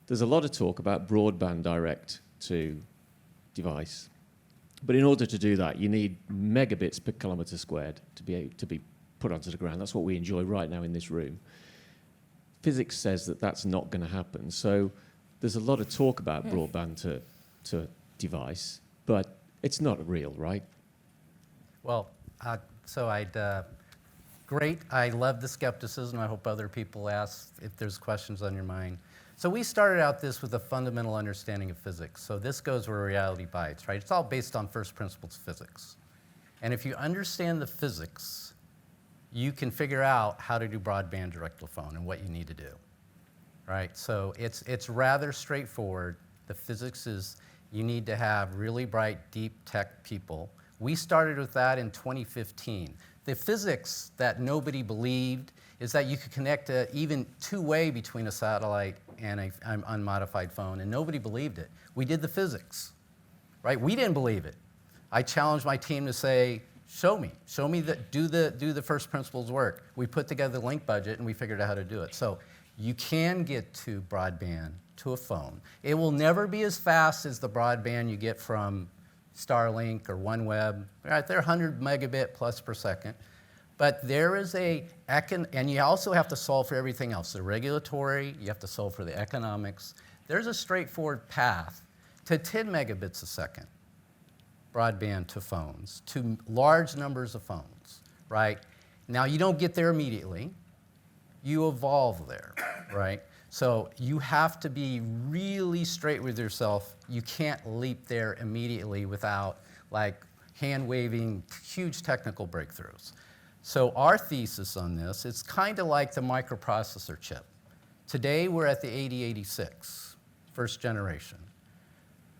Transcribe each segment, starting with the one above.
there's a lot of talk about broadband direct to device. But in order to do that, you need megabits per kilometre squared to be put onto the ground. That's what we enjoy right now in this room. Physics says that that's not going to happen. So there's a lot of talk about broadband to device, but it's not real, right? Well, great. I love the skepticism. I hope other people ask if there's questions on your mind. So we started out this with a fundamental understanding of physics. So this goes where reality bites, right? It's all based on first principles physics. And if you understand the physics, you can figure out how to do broadband direct to phone and what you need to do, right? So it's rather straightforward. The physics is you need to have really bright, deep tech people. We started with that in 2015. The physics that nobody believed is that you could connect even two-way between a satellite and an unmodified phone, and nobody believed it. We did the physics, right? We didn't believe it. I challenged my team to say, show me that, do the first principles work. We put together the Lynk budget and we figured out how to do it. So you can get to broadband to a phone. It will never be as fast as the broadband you get from Starlink or OneWeb. Right, they're 100 megabit plus per second. But there is and you also have to solve for everything else. The regulatory, you have to solve for the economics. There's a straightforward path to 10 megabits a second, broadband to phones, to large numbers of phones, right? Now, you don't get there immediately. You evolve there, right? So you have to be really straight with yourself. You can't leap there immediately without hand-waving huge technical breakthroughs. So our thesis on this, it's kind of like the microprocessor chip. Today we're at the 8086, first generation.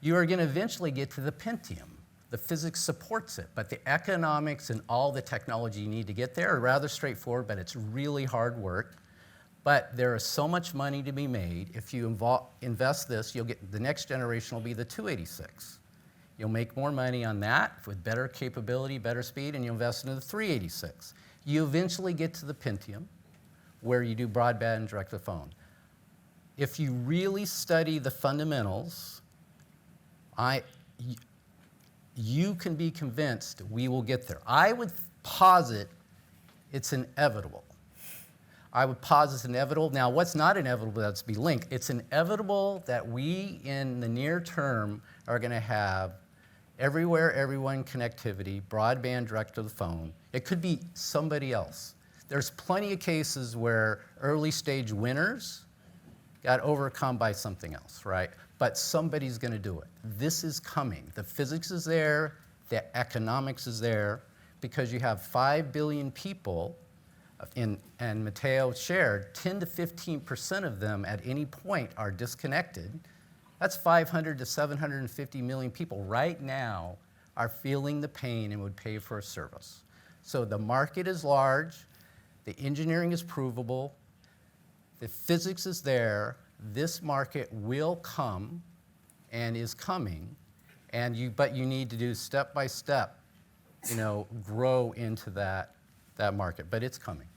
You are going to eventually get to the Pentium. The physics supports it, but the economics and all the technology you need to get there are rather straightforward, but it's really hard work. But there is so much money to be made. If you invest this, you'll get the next generation will be the 286. You'll make more money on that with better capability, better speed, and you invest into the 386. You eventually get to the Pentium, where you do broadband direct to phone. If you really study the fundamentals, you can be convinced we will get there. I would posit it's inevitable. I would posit it's inevitable. Now, what's not inevitable, that's be Lynk. It's inevitable that we, in the near term, are going to have everywhere, everyone connectivity, broadband direct to the phone. It could be somebody else. There's plenty of cases where early stage winners got overcome by something else, right? But somebody's going to do it. This is coming. The physics is there, the economics is there, because you have 5 billion people, and Matteo shared, 10 to 15% of them at any point are disconnected. That's 500 to 750 million people right now are feeling the pain and would pay for a service. So the market is large, the engineering is provable, the physics is there, this market will come and is coming, but you need to do step by step, grow into that market, but it's coming.